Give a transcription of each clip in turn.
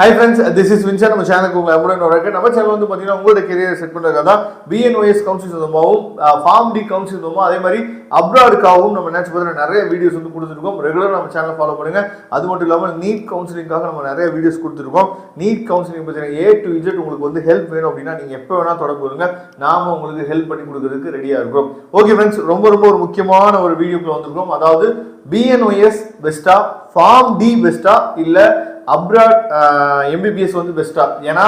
Hi friends, this is Vincent. நம்ம சேனலுக்கு உங்களை அன்புடன் வரவேற்கிறேன். நம்ம சேனல் வந்து பாத்தீங்கன்னா உங்களோட கரியரை செட் பண்றதுக்காக தான் BNOS கவுன்சிலிங் மூலமாவும் ஃபார்ம் டி கவுன்சிலிங் மூலமா அதே மாதிரி அப்ராடுக்காகவும் நம்ம நினைச்சு பார்த்தீங்கன்னா நிறைய வீடியோஸ் வந்து கொடுத்துருக்கோம். ரெகுலரா நம்ம சேனலை ஃபாலோ பண்ணுங்க. அது மட்டும் இல்லாமல் நீட் கவுன்சிலிங்காக நம்ம நிறைய வீடியோஸ் கொடுத்துருக்கோம். நீட் கவுன்சிலிங் பார்த்தீங்கன்னா A to Z உங்களுக்கு வந்து ஹெல்ப் வேணும் அப்படின்னா நீங்க எப்போ வேணா தொடர்பு கொள்ளுங்க. நாம உங்களுக்கு ஹெல்ப் பண்ணி கொடுக்கறதுக்கு ரெடியா இருக்கோம். ஓகே ஃப்ரெண்ட்ஸ், ரொம்ப ஒரு முக்கியமான ஒரு வீடியோக்குள்ள வந்திருக்கோம். அதாவது BNOS பெஸ்டா, ஃபார்ம் டி பெஸ்டா இல்ல அப்ராட் MBBS வந்து பெஸ்டா? ஏன்னா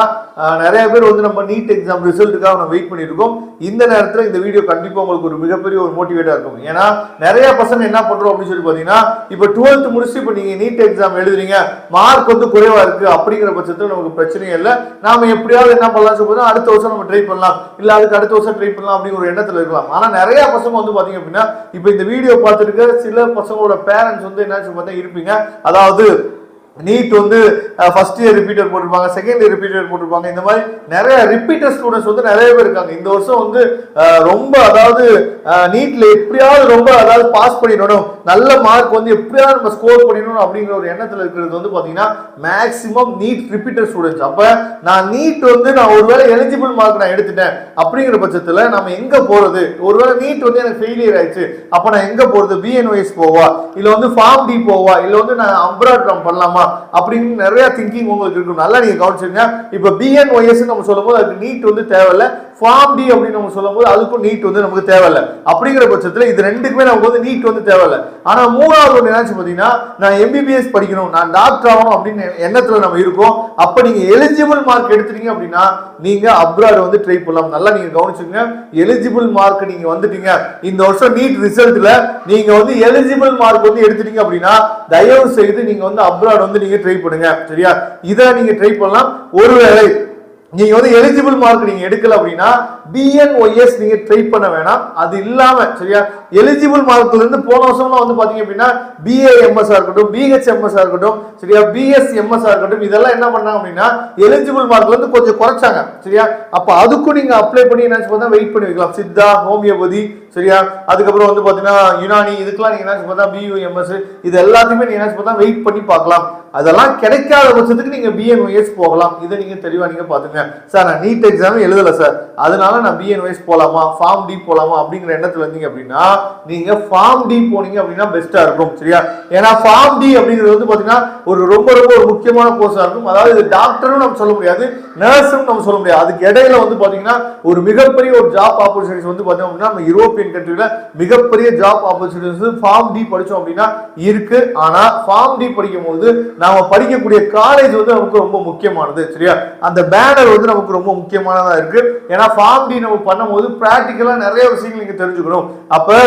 நிறைய பேர் வந்து நம்ம நீட் எக்ஸாம் ரிசல்ட்டுக்காக நம்ம வெயிட் பண்ணிட்டு இருக்கோம். இந்த நேரத்தில் இந்த வீடியோ கண்டிப்பா உங்களுக்கு ஒரு மிகப்பெரிய ஒரு மோட்டிவேட்டா இருக்கும். ஏன்னா நிறைய பசங்க என்ன பண்றோம் அப்படின்னு சொல்லி பாத்தீங்கன்னா, இப்ப 12th முடிச்சு இப்ப நீங்க நீட் எக்ஸாம் எழுதுறீங்க, மார்க் வந்து குறைவா இருக்கு அப்படிங்கிற பட்சத்தில் நமக்கு பிரச்சனையே இல்லை. நாம எப்படியாவது என்ன பண்ணலாம் சொல்லும்போது அடுத்த வருஷம் நம்ம ட்ரை பண்ணலாம், இல்ல அதுக்கு அடுத்த வருஷம் ட்ரை பண்ணலாம் அப்படிங்கிற ஒரு எண்ணத்துல இருக்கலாம். ஆனா நிறைய பசங்க வந்து பாத்தீங்க அப்படின்னா, இப்ப இந்த வீடியோ பார்த்துருக்க சில பசங்களோட பேரண்ட்ஸ் வந்து என்ன பார்த்தா இருப்பீங்க. அதாவது நீட் வந்து ஃபர்ஸ்ட் இயர் ரிப்பீட்டர் போட்டிருப்பாங்க, செகண்ட் இயர் ரிப்பீட்டர் போட்டிருப்பாங்க. இந்த மாதிரி நிறைய ரிப்பீட்டர் ஸ்டூடெண்ட்ஸ் வந்து நிறைய பேர் இருக்காங்க. இந்த வருஷம் வந்து ரொம்ப அதாவது நீட்ல எப்படியாவது ரொம்ப அதாவது பாஸ் பண்ணிடணும், நல்ல மார்க் வந்து எப்படியாவது நம்ம ஸ்கோர் பண்ணிடணும் அப்படிங்கிற ஒரு எண்ணத்துல இருக்கிறது வந்து பாத்தீங்கன்னா மேக்சிமம் நீட் ரிப்பீட்டர் ஸ்டூடெண்ட்ஸ். அப்ப நான் நீட் வந்து நான் ஒருவேளை எலிஜிபிள் மார்க் நான் எடுத்துட்டேன் அப்படிங்கிற பட்சத்துல நம்ம எங்க போறது? ஒருவேளை நீட் வந்து எனக்கு ஃபெயிலியர் ஆயிடுச்சு, அப்ப நான் எங்க போறது? BNOS போவா, இல்ல வந்து ஃபார்ம் டி போவா, இல்ல வந்து நான் அப்ராட் பண்ணலாமா அப்படின்னு நிறைய திங்கிங் உங்களுக்கு இருக்கும். நல்லா நீங்க கவனிச்சுங்க. இப்ப BNOS நம்ம சொல்லும் போது அதுக்கு நீட் வந்து தேவையில்லை, ஃபார்ம் டி அப்படின்னு நம்ம சொல்லும் போது அதுக்கும் நீட் வந்து நமக்கு தேவையில்லை. அப்படிங்கிற பட்சத்துல இது ரெண்டுக்குமே நமக்கு வந்து நீட் வந்து தேவையில்லை. ஆனா மூணாவது ஒன்று என்னன்னு பாத்தீங்கன்னா, நான் MBBS படிக்கணும், நான் டாக்டர் ஆகணும் அப்படின்னு எண்ணத்துல நம்ம இருக்கோம். அப்ப நீங்க எலிஜிபிள் மார்க் எடுத்துட்டீங்க அப்படின்னா நீங்க அப்ராட் வந்து ட்ரை பண்ணலாம். நல்லா நீங்க கவனிச்சுங்க. எலிஜிபிள் மார்க் நீங்க வந்துட்டீங்க, இந்த வருஷம் நீட் ரிசல்ட்ல நீங்க வந்து எலிஜிபிள் மார்க் வந்து எடுத்துட்டீங்க அப்படின்னா தயவு செய்து நீங்க வந்து அப்ராட் வந்து நீங்க ட்ரை பண்ணுங்க. சரியா? இதை நீங்க ட்ரை பண்ணலாம். ஒருவேளை நீங்க வந்து எலிஜிபிள் மார்க் நீங்க எடுக்கல அப்படின்னா BNOS நீங்க ட்ரை பண்ண வேணாம். அது இல்லாம சரியா, எலிஜிபிள் மார்க்ல இருந்து போன வருஷம்லாம் வந்து பாத்தீங்க அப்படின்னா BAMS இருக்கட்டும், BHMS இருக்கட்டும், சரியா, BSMS இருக்கட்டும், இதெல்லாம் என்ன பண்ணாங்க அப்படின்னா எலிஜிபிள் மார்க்ல இருந்து கொஞ்சம் குறைச்சாங்க. சரியா? அப்ப அதுக்கும் நீங்க அப்ளை பண்ணி என்ன பார்த்தா வெயிட் பண்ணி வைக்கலாம். சித்தா, ஹோமியோபதி, சரியா, அதுக்கப்புறம் வந்து பாத்தீங்கன்னா யுனானி, இதுக்கெல்லாம் நீங்க என்ன பார்த்தா BUMS, இது எல்லாத்தையுமே நீங்க என்ன பார்த்தா வெயிட் பண்ணி பார்க்கலாம். அதெல்லாம் கிடைக்காத பட்சத்துக்கு நீங்க BNOS போகலாம். இதை நீங்க தெளிவா நீங்க பாத்துங்க. சார் நான் நீட் எக்ஸாம் எழுதல சார், அதனால நான் BNOS போலாமா, ஃபார்ம் டி போலாமா அப்படிங்கிற எண்ணத்துல இருந்தீங்க அப்படின்னா நீங்க ஃபார்ம் டி போனீங்க அப்படின்னா பெஸ்டா இருக்கும். சரியா? ஏன்னா ஃபார்ம் டி அப்படிங்கிறது வந்து பாத்தீங்கன்னா ஒரு ரொம்ப ஒரு முக்கியமான கோர்ஸா இருக்கும். அதாவது இது டாக்டரும் நம்ம சொல்ல முடியாது, நர்ஸும் நம்ம சொல்ல முடியாது. அதுக்கு இடையில வந்து பாத்தீங்கன்னா ஒரு மிகப்பெரிய ஒரு ஜாப் ஆப்பர்ச்சுனிட்டிஸ் வந்து பாத்தீங்க அப்படின்னா நம்ம யூரோப்பியன் கண்ட்ரில மிகப்பெரிய ஜாப் ஆப்பர்ச்சுனிட்டிஸ் ஃபார்ம் டி படிச்சோம் அப்படின்னா இருக்கு. ஆனா ஃபார்ம் டி படிக்கும் போது நாம படிக்கக்கூடிய காலேஜ் வந்து நமக்கு ரொம்ப முக்கியமானது. சரியா? அந்த பேனர் வந்து நமக்கு ரொம்ப முக்கியமானதா இருக்கு. ஏன்னா ஃபார்ம் டி நம்ம பண்ணும்போது பிராக்டிக்கலா நிறைய விஷயங்கள் நீங்க தெரிஞ்சுக்கணும். அப்ப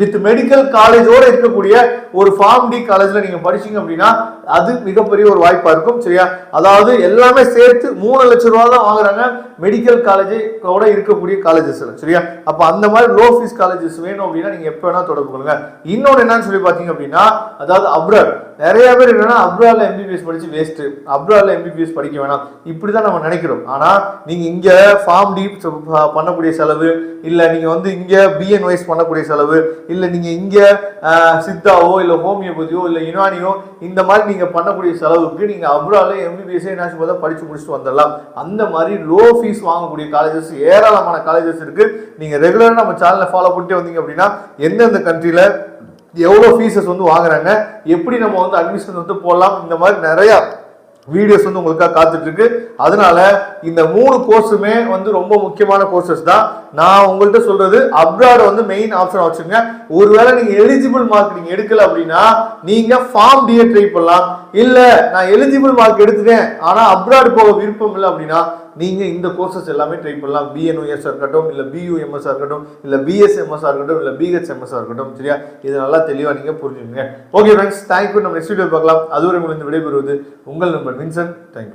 வித் மெடிக்கல் காலேஜோட இருக்கக்கூடிய ஒரு ஃபார்ம் டி காலேஜ்ல நீங்க படிச்சீங்க அப்படின்னா அது மிகப்பெரிய ஒரு வாய்ப்பா இருக்கும். சரியா? அதாவது எல்லாமே சேர்த்து 3 லட்சம் ரூபாய் தான் வாங்குறாங்க மெடிக்கல் காலேஜோட இருக்கக்கூடிய காலேஜஸ். சரியா? அப்ப அந்த மாதிரி லோ ஃபீஸ் காலேஜஸ் வேணும் அப்படின்னா நீங்க எப்ப வேணா தொடர்பு கொள்ளுங்க. இன்னொன்னு என்னன்னு சொல்லி பாத்தீங்க அப்படின்னா, அதாவது அப்ராட் நிறைய பேர் என்னன்னா அப்ராட்ல MBBS படிச்சு வேஸ்ட், அப்ராட்ல MBBS படிக்க வேணாம் இப்படிதான் நம்ம நினைக்கிறோம். ஆனா நீங்க இங்க ஃபார்ம் டி பண்ணக்கூடிய செலவு, இல்ல நீங்க வந்து இங்க BNOS பண்ணக்கூடிய செலவு, இல்ல நீங்க இங்க சித்தாவோ இல்ல ஹோமியோபதியோ இல்ல யுனானியோ இந்த மாதிரி நீங்க பண்ணக்கூடிய செலவுக்கு நீங்க அப்ராட்ல MBBS என்ன படிச்சு முடிச்சுட்டு வந்துடலாம். அந்த மாதிரி லோ ஃபீஸ் வாங்கக்கூடிய காலேஜஸ் ஏராளமான காலேஜஸ் இருக்கு. நீங்க ரெகுலரா நம்ம சேனலை ஃபாலோ பண்ணிட்டு வந்தீங்க அப்படின்னா எந்தெந்த கண்ட்ரில எவ்வளவு ஃபீஸஸ் வந்து வாங்குறாங்க, எப்படி நம்ம வந்து அட்மிஷன் வந்து போடலாம், இந்த மாதிரி நிறைய வீடியோஸ் வந்து உங்களுக்காக காத்துட்டு இருக்கு. அதனால இந்த 3 கோர்ஸுமே வந்து ரொம்ப முக்கியமான கோர்சஸ் தான். நான் உங்கள்கிட்ட சொல்றது அப்ராட் வந்து மெயின் ஆப்ஷன் வச்சுங்க. ஒருவேளை நீங்க எலிஜிபிள் மார்க் நீங்க எடுக்கல அப்படின்னா நீங்க ஃபார்ம் டி ட்ரை பண்ணலாம். இல்ல நான் எலிஜிபிள் மார்க் எடுத்துட்டேன் ஆனா அப்ராட் போக விருப்பம் இல்லை அப்படின்னா நீங்க இந்த கோர்சஸ் எல்லாமே ட்ரை பண்ணலாம். BNOS இருக்கட்டும், இல்ல BUMS இருக்கட்டும், இல்ல BSMS இருக்கட்டும், இல்ல BHMS இருக்கட்டும். சரியா? இது நல்லா தெளிவா நீங்க புரிஞ்சுக்கங்க. Okay friends, thank you. நம்ம நெக்ஸ்ட் வீடியோ பார்க்கலாம். அதுவரை உங்களுக்கு விடைபெறுவது உங்கள் நண்பன் வின்சென்ட். தேங்க்யூ.